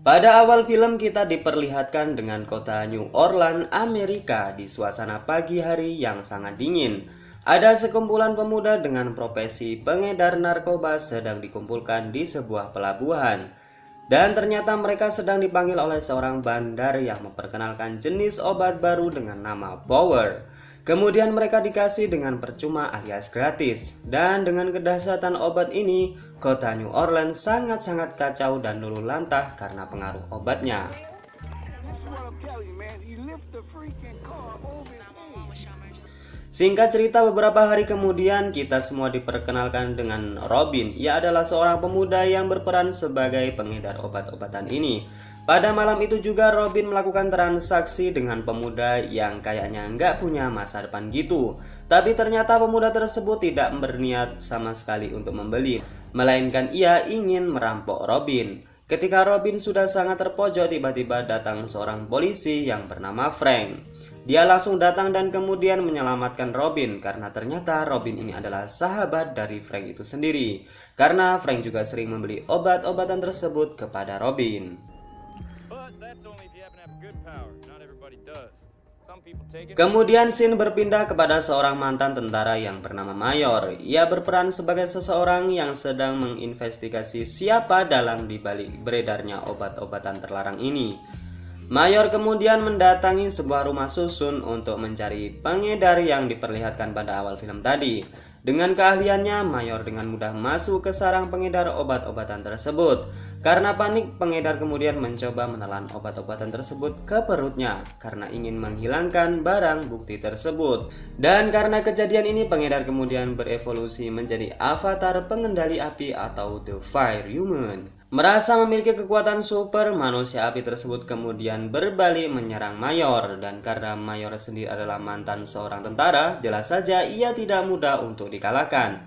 Pada awal film kita diperlihatkan dengan kota New Orleans, Amerika di suasana pagi hari yang sangat dingin. Ada sekumpulan pemuda dengan profesi pengedar narkoba sedang dikumpulkan di sebuah pelabuhan. Dan ternyata mereka sedang dipanggil oleh seorang bandar yang memperkenalkan jenis obat baru dengan nama Power. Kemudian mereka dikasih dengan percuma alias gratis. Dan dengan kedahsyatan obat ini, kota New Orleans sangat-sangat kacau dan luluh lantah karena pengaruh obatnya. Singkat cerita, beberapa hari kemudian kita semua diperkenalkan dengan Robin. Ia adalah seorang pemuda yang berperan sebagai pengedar obat-obatan ini. Pada malam itu juga Robin melakukan transaksi dengan pemuda yang kayaknya nggak punya masa depan gitu. Tapi ternyata pemuda tersebut tidak berniat sama sekali untuk membeli, melainkan ia ingin merampok Robin. Ketika Robin sudah sangat terpojok, tiba-tiba datang seorang polisi yang bernama Frank. Dia langsung datang dan kemudian menyelamatkan Robin karena ternyata Robin ini adalah sahabat dari Frank itu sendiri. Karena Frank juga sering membeli obat-obatan tersebut kepada Robin. Kemudian scene berpindah kepada seorang mantan tentara yang bernama Mayor. Ia berperan sebagai seseorang yang sedang menginvestigasi siapa dalang dibalik beredarnya obat-obatan terlarang ini. Mayor kemudian mendatangi sebuah rumah susun untuk mencari pengedar yang diperlihatkan pada awal film tadi. Dengan keahliannya, Mayor dengan mudah masuk ke sarang pengedar obat-obatan tersebut. Karena panik, pengedar kemudian mencoba menelan obat-obatan tersebut ke perutnya karena ingin menghilangkan barang bukti tersebut. Dan karena kejadian ini, pengedar kemudian berevolusi menjadi avatar pengendali api atau The Fire Human. Merasa memiliki kekuatan super, manusia api tersebut kemudian berbalik menyerang Mayor. Dan karena Mayor sendiri adalah mantan seorang tentara, jelas saja ia tidak mudah untuk dikalahkan.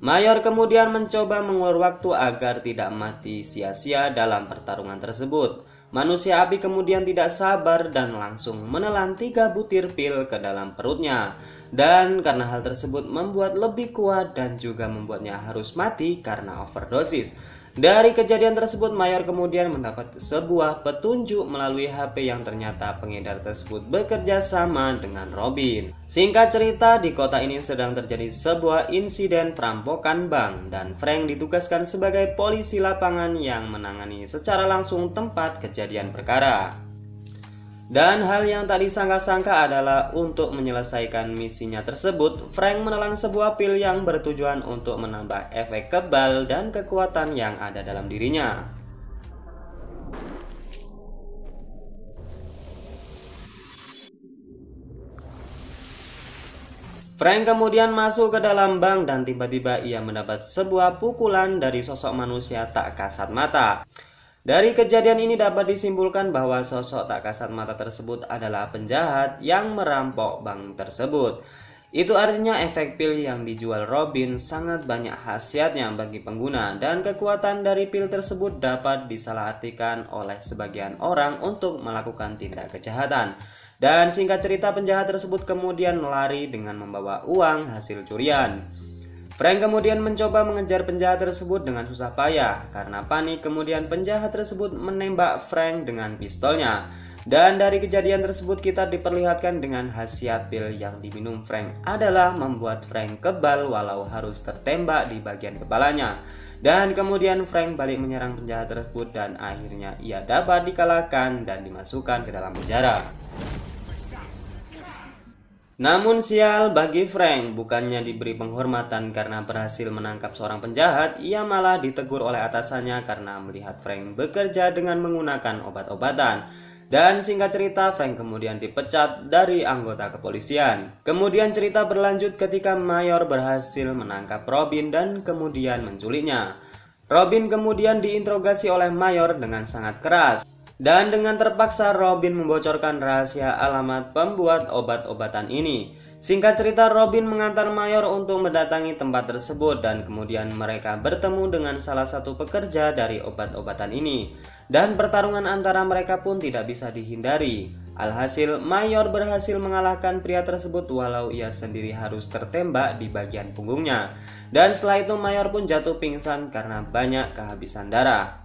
Mayor kemudian mencoba mengulur waktu agar tidak mati sia-sia dalam pertarungan tersebut. Manusia api kemudian tidak sabar dan langsung menelan 3 butir pil ke dalam perutnya. Dan karena hal tersebut membuat lebih kuat dan juga membuatnya harus mati karena overdosis. Dari kejadian tersebut, Mayor kemudian mendapat sebuah petunjuk melalui HP yang ternyata pengedar tersebut bekerja sama dengan Robin. Singkat cerita, di kota ini sedang terjadi sebuah insiden perampokan bank dan Frank ditugaskan sebagai polisi lapangan yang menangani secara langsung tempat kejadian perkara. Dan hal yang tak disangka-sangka adalah untuk menyelesaikan misinya tersebut, Frank menelan sebuah pil yang bertujuan untuk menambah efek kebal dan kekuatan yang ada dalam dirinya. Frank kemudian masuk ke dalam bank dan tiba-tiba ia mendapat sebuah pukulan dari sosok manusia tak kasat mata. Dari kejadian ini dapat disimpulkan bahwa sosok tak kasat mata tersebut adalah penjahat yang merampok bank tersebut. Itu artinya efek pil yang dijual Robin sangat banyak khasiatnya bagi pengguna dan kekuatan dari pil tersebut dapat disalahartikan oleh sebagian orang untuk melakukan tindak kejahatan. Dan singkat cerita, penjahat tersebut kemudian lari dengan membawa uang hasil curian. Frank kemudian mencoba mengejar penjahat tersebut dengan susah payah. Karena panik, kemudian penjahat tersebut menembak Frank dengan pistolnya. Dan dari kejadian tersebut kita diperlihatkan dengan khasiat pil yang diminum Frank adalah membuat Frank kebal walau harus tertembak di bagian kepalanya. Dan kemudian Frank balik menyerang penjahat tersebut dan akhirnya ia dapat dikalahkan dan dimasukkan ke dalam penjara. Namun sial bagi Frank, bukannya diberi penghormatan karena berhasil menangkap seorang penjahat, ia malah ditegur oleh atasannya karena melihat Frank bekerja dengan menggunakan obat-obatan. Dan singkat cerita, Frank kemudian dipecat dari anggota kepolisian. Kemudian cerita berlanjut ketika Mayor berhasil menangkap Robin dan kemudian menculiknya. Robin kemudian diinterogasi oleh Mayor dengan sangat keras. Dan dengan terpaksa Robin membocorkan rahasia alamat pembuat obat-obatan ini. Singkat cerita, Robin mengantar Mayor untuk mendatangi tempat tersebut dan kemudian mereka bertemu dengan salah satu pekerja dari obat-obatan ini. Dan pertarungan antara mereka pun tidak bisa dihindari. Alhasil, Mayor berhasil mengalahkan pria tersebut walau ia sendiri harus tertembak di bagian punggungnya. Dan setelah itu Mayor pun jatuh pingsan karena banyak kehabisan darah.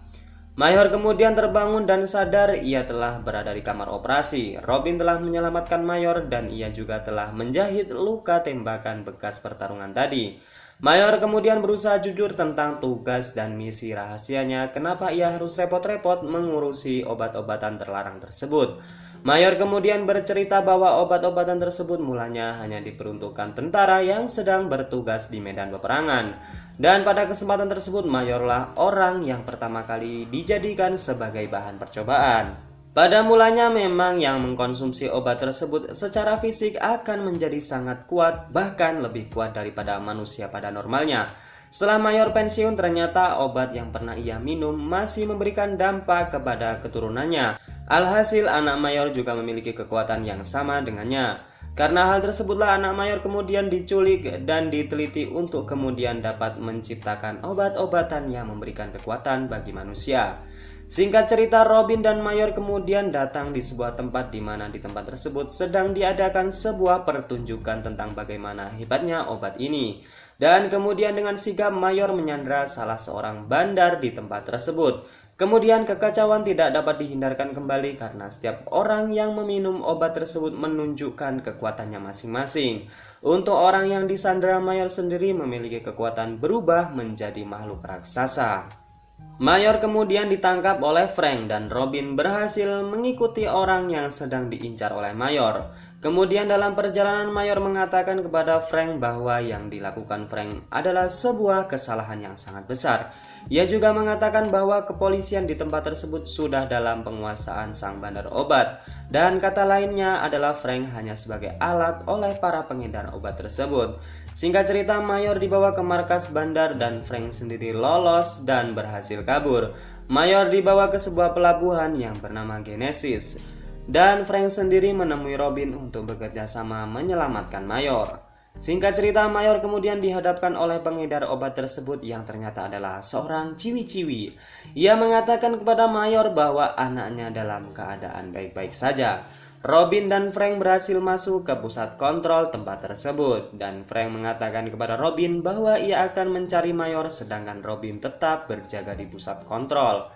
Mayor kemudian terbangun dan sadar ia telah berada di kamar operasi. Robin telah menyelamatkan Mayor dan ia juga telah menjahit luka tembakan bekas pertarungan tadi. Mayor kemudian berusaha jujur tentang tugas dan misi rahasianya, kenapa ia harus repot-repot mengurusi obat-obatan terlarang tersebut. Mayor kemudian bercerita bahwa obat-obatan tersebut mulanya hanya diperuntukkan tentara yang sedang bertugas di medan peperangan. Dan pada kesempatan tersebut Mayorlah orang yang pertama kali dijadikan sebagai bahan percobaan. Pada mulanya memang yang mengkonsumsi obat tersebut secara fisik akan menjadi sangat kuat, bahkan lebih kuat daripada manusia pada normalnya. Setelah Mayor pensiun, ternyata obat yang pernah ia minum masih memberikan dampak kepada keturunannya. Alhasil anak Mayor juga memiliki kekuatan yang sama dengannya. Karena hal tersebutlah anak Mayor kemudian diculik dan diteliti untuk kemudian dapat menciptakan obat-obatan yang memberikan kekuatan bagi manusia. Singkat cerita, Robin dan Mayor kemudian datang di sebuah tempat di mana di tempat tersebut sedang diadakan sebuah pertunjukan tentang bagaimana hebatnya obat ini. Dan kemudian dengan sigap Mayor menyandra salah seorang bandar di tempat tersebut. Kemudian kekacauan tidak dapat dihindarkan kembali karena setiap orang yang meminum obat tersebut menunjukkan kekuatannya masing-masing. Untuk orang yang disandra, Mayor sendiri memiliki kekuatan berubah menjadi makhluk raksasa. Mayor kemudian ditangkap oleh Frank dan Robin berhasil mengikuti orang yang sedang diincar oleh Mayor. Kemudian dalam perjalanan Mayor mengatakan kepada Frank bahwa yang dilakukan Frank adalah sebuah kesalahan yang sangat besar. Ia juga mengatakan bahwa kepolisian di tempat tersebut sudah dalam penguasaan sang bandar obat. Dan kata lainnya adalah Frank hanya sebagai alat oleh para pengedar obat tersebut. Singkat cerita, Mayor dibawa ke markas bandar dan Frank sendiri lolos dan berhasil kabur. Mayor dibawa ke sebuah pelabuhan yang bernama Genesis. Dan Frank sendiri menemui Robin untuk bekerja sama menyelamatkan Mayor. Singkat cerita, Mayor kemudian dihadapkan oleh pengedar obat tersebut yang ternyata adalah seorang ciwi-ciwi. Ia mengatakan kepada Mayor bahwa anaknya dalam keadaan baik-baik saja. Robin dan Frank berhasil masuk ke pusat kontrol tempat tersebut. Dan Frank mengatakan kepada Robin bahwa ia akan mencari Mayor sedangkan Robin tetap berjaga di pusat kontrol.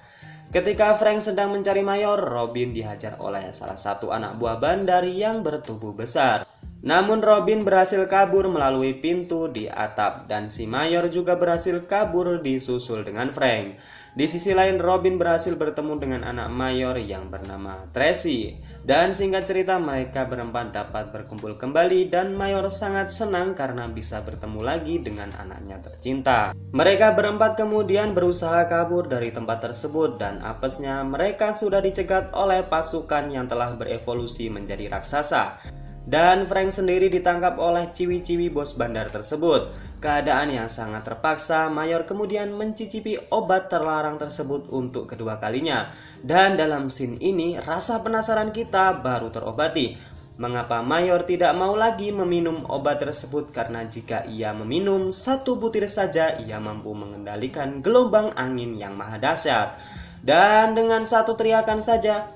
Ketika Frank sedang mencari Mayor, Robin dihajar oleh salah satu anak buah bandar yang bertubuh besar. Namun Robin berhasil kabur melalui pintu di atap dan si Mayor juga berhasil kabur disusul dengan Frank. Di sisi lain, Robin berhasil bertemu dengan anak Mayor yang bernama Tracy. Dan singkat cerita, mereka berempat dapat berkumpul kembali dan Mayor sangat senang karena bisa bertemu lagi dengan anaknya tercinta. Mereka berempat kemudian berusaha kabur dari tempat tersebut dan apesnya mereka sudah dicegat oleh pasukan yang telah berevolusi menjadi raksasa. Dan Frank sendiri ditangkap oleh ciwi-ciwi bos bandar tersebut. Keadaan yang sangat terpaksa, Mayor kemudian mencicipi obat terlarang tersebut untuk kedua kalinya. Dan dalam scene ini, rasa penasaran kita baru terobati. Mengapa Mayor tidak mau lagi meminum obat tersebut? Karena jika ia meminum satu butir saja, ia mampu mengendalikan gelombang angin yang maha dahsyat. Dan dengan satu teriakan saja,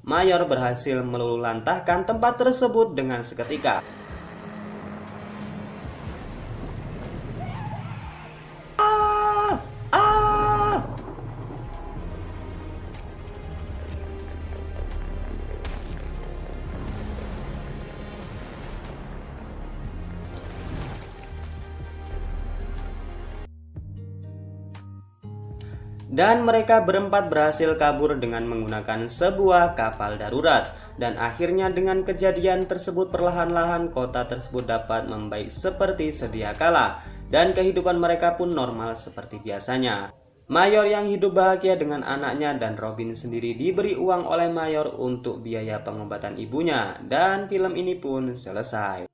Mayor berhasil meluluhlantahkan tempat tersebut dengan seketika. Dan mereka berempat berhasil kabur dengan menggunakan sebuah kapal darurat. Dan akhirnya dengan kejadian tersebut perlahan-lahan kota tersebut dapat membaik seperti sedia kala. Dan kehidupan mereka pun normal seperti biasanya. Mayor yang hidup bahagia dengan anaknya dan Robin sendiri diberi uang oleh Mayor untuk biaya pengobatan ibunya. Dan film ini pun selesai.